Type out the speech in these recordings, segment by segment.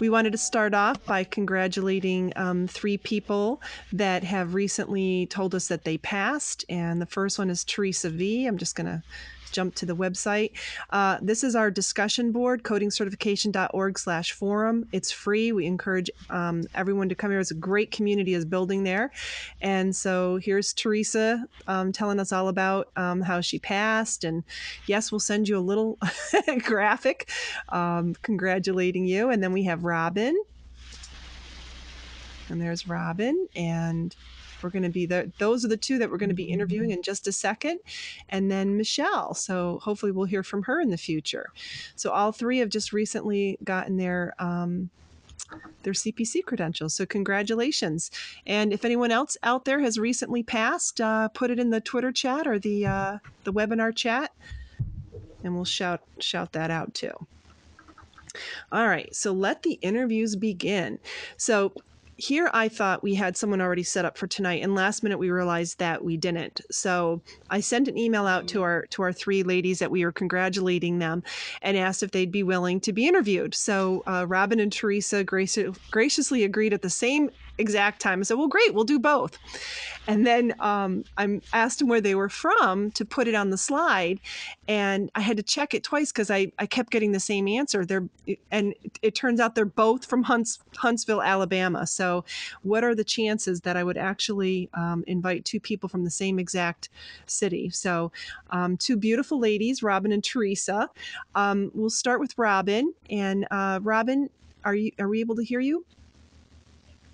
We wanted to start off by congratulating 3 people that have recently told us that they passed. And the first one is Theresa V. I'm just going to jump to the website. This is our discussion board, codingcertification.org/forum. It's free. We encourage everyone to come here. It's a great community is building there. And so here's Theresa telling us all about how she passed. And yes, we'll send you a little graphic congratulating you. And then we have Robin. And there's Robin. And we're going to be those are the 2 that we're going to be interviewing in just a second. And then Michelle. So hopefully we'll hear from her in the future. So all 3 have just recently gotten their CPC credentials. So congratulations. And if anyone else out there has recently passed, put it in the Twitter chat or the webinar chat, and we'll shout that out too. All right. So let the interviews begin. So here I thought we had someone already set up for tonight, and last minute we realized that we didn't. So I sent an email out to our 3 ladies that we were congratulating them and asked if they'd be willing to be interviewed. So Robin and Theresa graciously agreed at the same exact time. I said, well, great, we'll do both. And then I asked them where they were from to put it on the slide. And I had to check it twice because I kept getting the same answer. And it turns out they're both from Huntsville, Alabama. So what are the chances that I would actually invite 2 people from the same exact city? So 2 beautiful ladies, Robin and Theresa. We'll start with Robin. And Robin, are we able to hear you?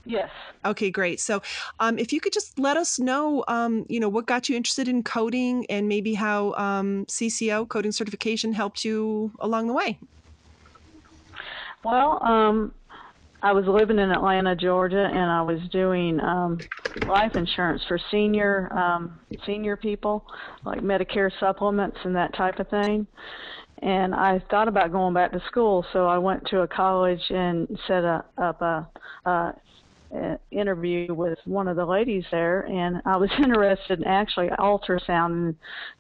Yes. Okay, great. So if you could just let us know, what got you interested in coding and maybe how CCO Coding Certification helped you along the way. Well, I was living in Atlanta, Georgia, and I was doing life insurance for senior people, like Medicare supplements and that type of thing. And I thought about going back to school, so I went to a college and set up a interview with one of the ladies there, and I was interested in actually ultrasound, and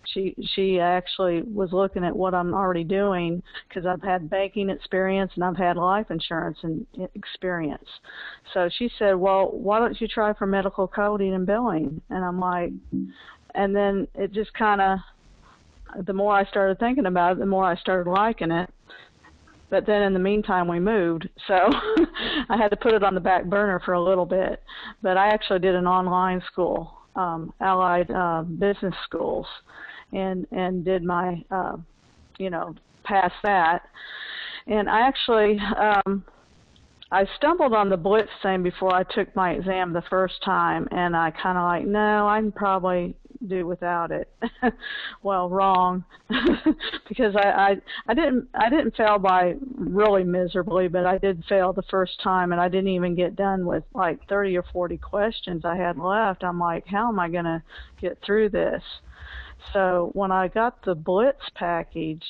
she actually was looking at what I'm already doing because I've had banking experience and I've had life insurance and experience. So she said, well, why don't you try for medical coding and billing? And I'm like, and then it just kind of, the more I started thinking about it, the more I started liking it. But then in the meantime, we moved, so I had to put it on the back burner for a little bit. But I actually did an online school, allied business schools, and did my, past that. And I actually, I stumbled on the Blitz thing before I took my exam the first time, and I kind of like, no, I can probably do without it. Well, wrong, because I didn't fail by really miserably, but I did fail the first time, and I didn't even get done with like 30 or 40 questions I had left. I'm like, how am I going to get through this? So when I got the Blitz package,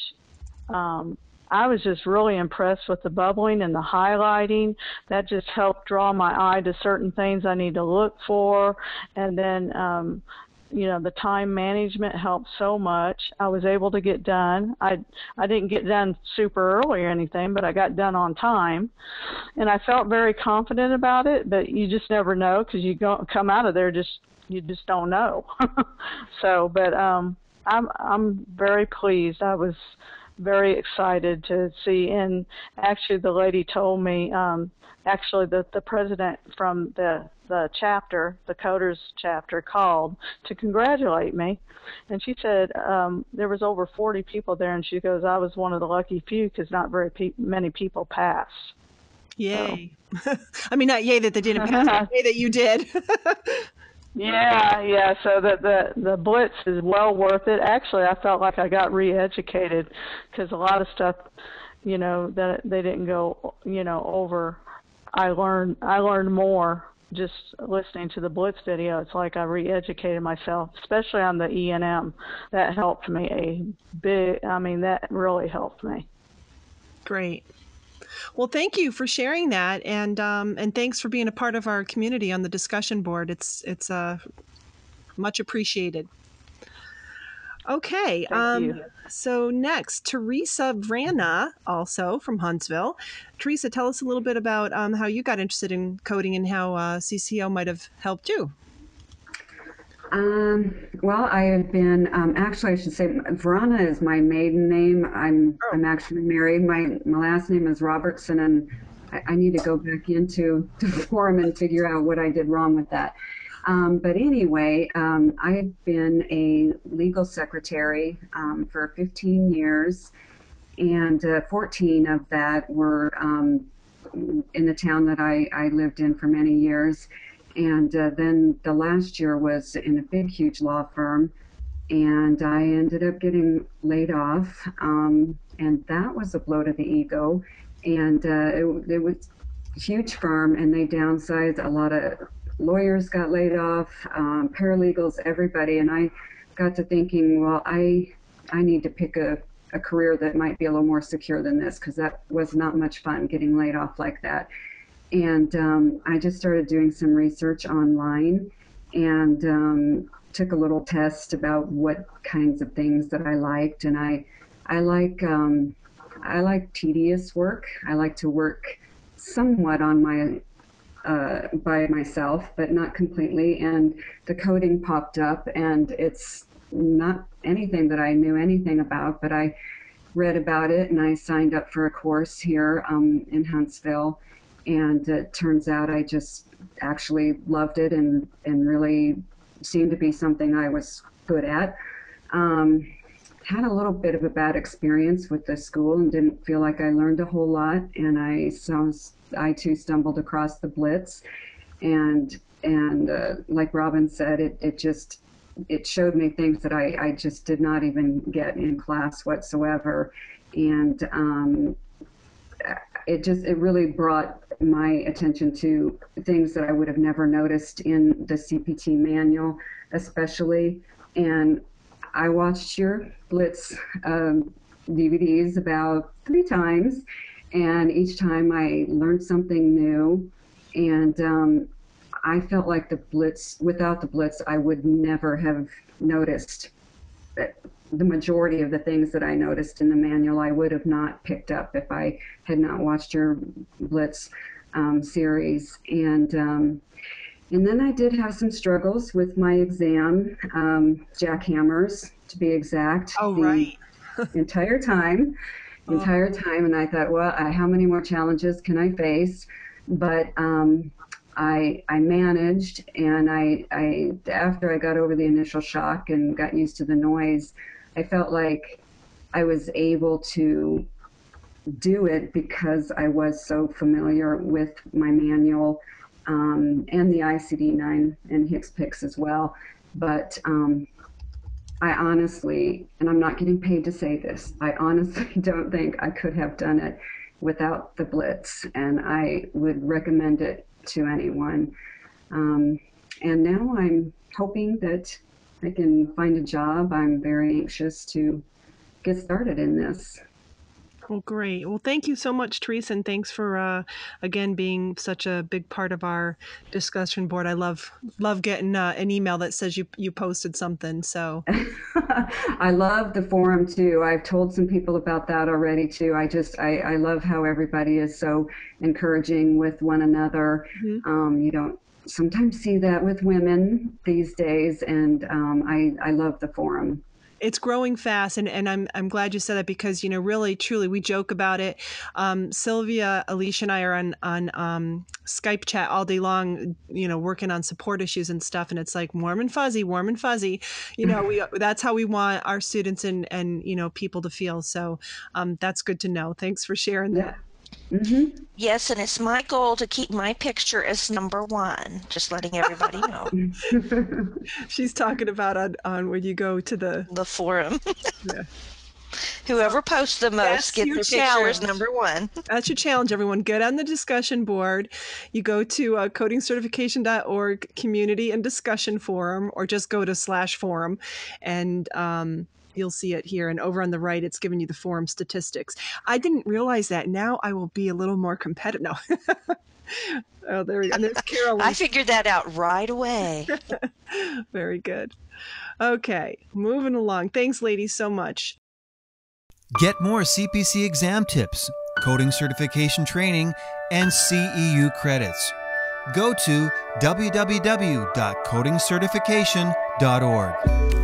I was just really impressed with the bubbling and the highlighting. That just helped draw my eye to certain things I need to look for. And then, the time management helped so much. I was able to get done. I didn't get done super early or anything, but I got done on time. And I felt very confident about it, but you just never know because you come out of there you just don't know. So, but I'm very pleased. I was very excited to see, and actually the lady told me, actually the president from the chapter, the coders chapter, called to congratulate me, and she said there was over 40 people there, and she goes, I was one of the lucky few because not very many people passed. Yay. So. I mean, not yay that they didn't pass, but yay that you did. Yeah. So the Blitz is well worth it. Actually, I felt like I got re-educated because a lot of stuff, that they didn't go, over. I learned more just listening to the Blitz video. It's like I re-educated myself, especially on the E&M. That helped me that really helped me. Great. Well, thank you for sharing that, and thanks for being a part of our community on the discussion board. It's much appreciated. Okay. Thank you. So next, Theresa Vrana, also from Huntsville. Theresa, tell us a little bit about how you got interested in coding and how CCO might have helped you. Well, I have been actually I should say Vrana is my maiden name. I'm actually married. My last name is Robertson, and I need to go back into the forum and figure out what I did wrong with that. But anyway, I've been a legal secretary for 15 years, and 14 of that were in the town that I lived in for many years. And then the last year was in a big, huge law firm, and I ended up getting laid off. And that was a blow to the ego. And it was a huge firm, and they downsized. A lot of lawyers got laid off, paralegals, everybody. And I got to thinking, well, I need to pick a career that might be a little more secure than this, because that was not much fun getting laid off like that. And I just started doing some research online, and took a little test about what kinds of things that I liked. And I like tedious work. I like to work somewhat on my by myself, but not completely. And the coding popped up, and it's not anything that I knew anything about, but I read about it and I signed up for a course here in Huntsville. And it turns out I just actually loved it, and really seemed to be something I was good at. Had a little bit of a bad experience with the school and didn't feel like I learned a whole lot. And I too stumbled across the Blitz, and like Robin said, it showed me things that I just did not even get in class whatsoever. And it really brought my attention to things that I would have never noticed in the CPT manual, especially. And I watched your Blitz DVDs about 3 times, and each time I learned something new. And I felt like without the Blitz, I would never have noticed that the majority of the things that I noticed in the manual I would have not picked up if I had not watched your Blitz series. And then I did have some struggles with my exam, jackhammers to be exact. Oh, right. Entire time. And I thought, well, how many more challenges can I face? But I managed, and I after I got over the initial shock and got used to the noise, I felt like I was able to do it because I was so familiar with my manual, and the ICD-9 and HCPCS as well. But I honestly, and I'm not getting paid to say this, I honestly don't think I could have done it without the Blitz, and I would recommend it to anyone. And now I'm hoping that I can find a job. I'm very anxious to get started in this. Well, great. Well, thank you so much, Therese, and thanks for again being such a big part of our discussion board. I love getting an email that says you posted something. So I love the forum too. I've told some people about that already too. I love how everybody is so encouraging with one another. Mm-hmm. You don't sometimes see that with women these days, and I love the forum. It's growing fast, and I'm glad you said that, because really truly we joke about it. Sylvia, Alicia, and I are on Skype chat all day long, working on support issues and stuff, and it's like warm and fuzzy. That's how we want our students and people to feel. So that's good to know. Thanks for sharing that. Mm-hmm. Yes, and it's my goal to keep my picture as #1. Just letting everybody know. She's talking about on when you go to the forum. Yeah. Whoever posts the most gets their picture as #1. That's your challenge, everyone. Get on the discussion board. You go to codingcertification.org community and discussion forum, or just go to /forum, and you'll see it here. And over on the right, it's giving you the forum statistics. I didn't realize that. Now I will be a little more competitive. No. Oh, there we go. And there's Carolyn. I figured that out right away. Very good. Okay, moving along. Thanks, ladies, so much. Get more CPC exam tips, coding certification training, and CEU credits. Go to www.codingcertification.org.